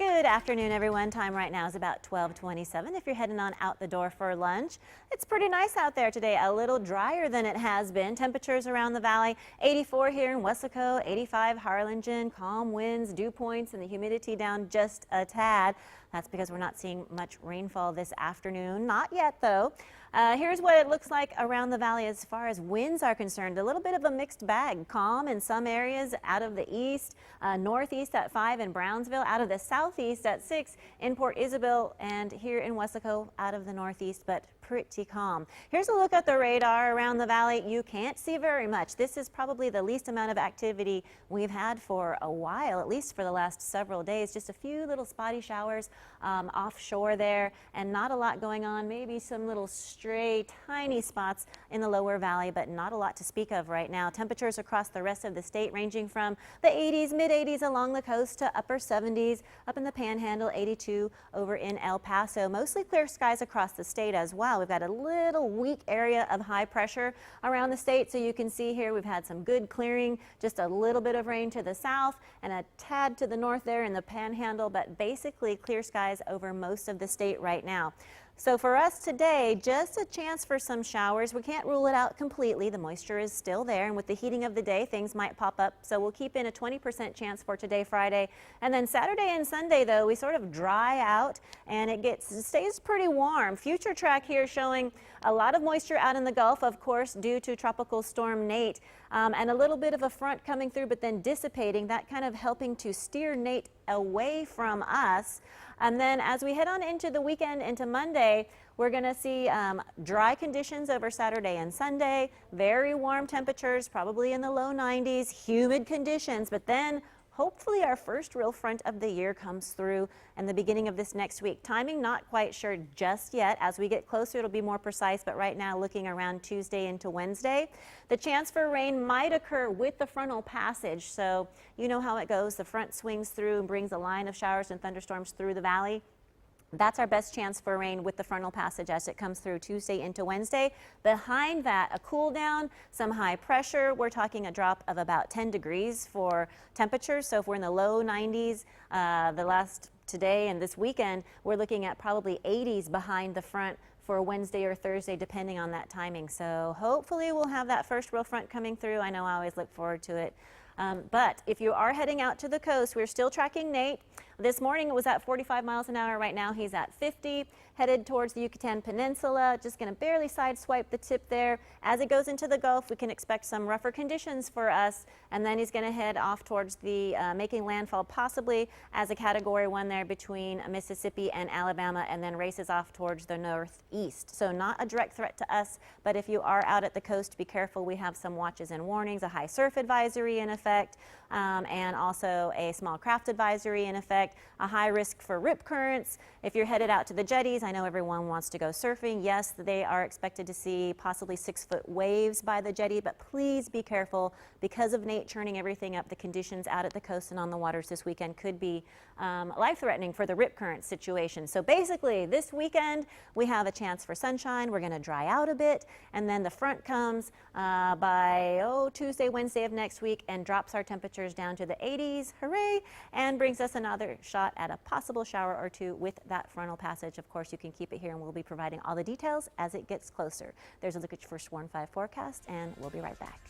Good afternoon, everyone. Time right now is about 12:27. If you're heading on out the door for lunch, it's pretty nice out there today. A little drier than it has been. Temperatures around the valley, 84 here in Weslaco, 85 Harlingen, calm winds, dew points, and the humidity down just a tad. That's because we're not seeing much rainfall this afternoon. Not yet, though. Here's what it looks like around the valley as far as winds are concerned. A little bit of a mixed bag. Calm in some areas out of the east, northeast at 5 in Brownsville, out of the southeast at 6 in Port Isabel, and here in Weslaco out of the northeast, but pretty calm. Here's a look at the radar around the valley. You can't see very much. This is probably the least amount of activity we've had for a while, at least for the last several days. Just a few little spotty showers offshore there, and not a lot going on. Maybe some little stray tiny spots in the lower valley, but not a lot to speak of right now. Temperatures across the rest of the state ranging from the 80s, mid-80s along the coast to upper 70s, up in the Panhandle, 82 over in El Paso. Mostly clear skies across the state as well. We've got a little weak area of high pressure around the state, so you can see here we've had some good clearing, just a little bit of rain to the south and a tad to the north there in the Panhandle, but basically clear skies over most of the state right now. So for us today, just a chance for some showers. We can't rule it out completely. The moisture is still there, and with the heating of the day, things might pop up. So we'll keep in a 20% chance for today, Friday. And then Saturday and Sunday, though, we sort of dry out, and it stays pretty warm. Future track here showing a lot of moisture out in the Gulf, of course, due to Tropical Storm Nate, and a little bit of a front coming through, but then dissipating. That kind of helping to steer Nate away from us. And then as we head on into the weekend, into Monday, we're going to see dry conditions over Saturday and Sunday, very warm temperatures, probably in the low 90s, humid conditions, but then hopefully our first real front of the year comes through in the beginning of this next week. Timing not quite sure just yet. As we get closer, it'll be more precise, but right now looking around Tuesday into Wednesday. The chance for rain might occur with the frontal passage, so you know how it goes. The front swings through and brings a line of showers and thunderstorms through the valley. That's our best chance for rain with the frontal passage as it comes through Tuesday into Wednesday. Behind that, a cool down, some high pressure. We're talking a drop of about 10 degrees for temperatures. So if we're in the low 90s today and this weekend, we're looking at probably 80s behind the front for Wednesday or Thursday, depending on that timing. So hopefully we'll have that first real front coming through. I know I always look forward to it. But if you are heading out to the coast, we're still tracking Nate. This morning it was at 45 miles an hour. Right now he's at 50, headed towards the Yucatan Peninsula. Just going to barely sideswipe the tip there. As it goes into the Gulf, we can expect some rougher conditions for us. And then he's going to head off towards the making landfall possibly as a Category 1 there between Mississippi and Alabama, and then races off towards the northeast. So not a direct threat to us, but if you are out at the coast, be careful. We have some watches and warnings, a high surf advisory in effect, and also a small craft advisory in effect, a high risk for rip currents. If you're headed out to the jetties, I know everyone wants to go surfing. Yes, they are expected to see possibly 6-foot waves by the jetty, but please be careful because of Nate churning everything up. The conditions out at the coast and on the waters this weekend could be life-threatening for the rip current situation. So basically, this weekend we have a chance for sunshine. We're going to dry out a bit, and then the front comes by Tuesday, Wednesday of next week, and drops our temperatures down to the 80s. Hooray! And brings us another shot at a possible shower or two with that frontal passage. Of course, you can keep it here, and we'll be providing all the details as it gets closer. There's a look at your first Warn 5 forecast, and we'll be right back.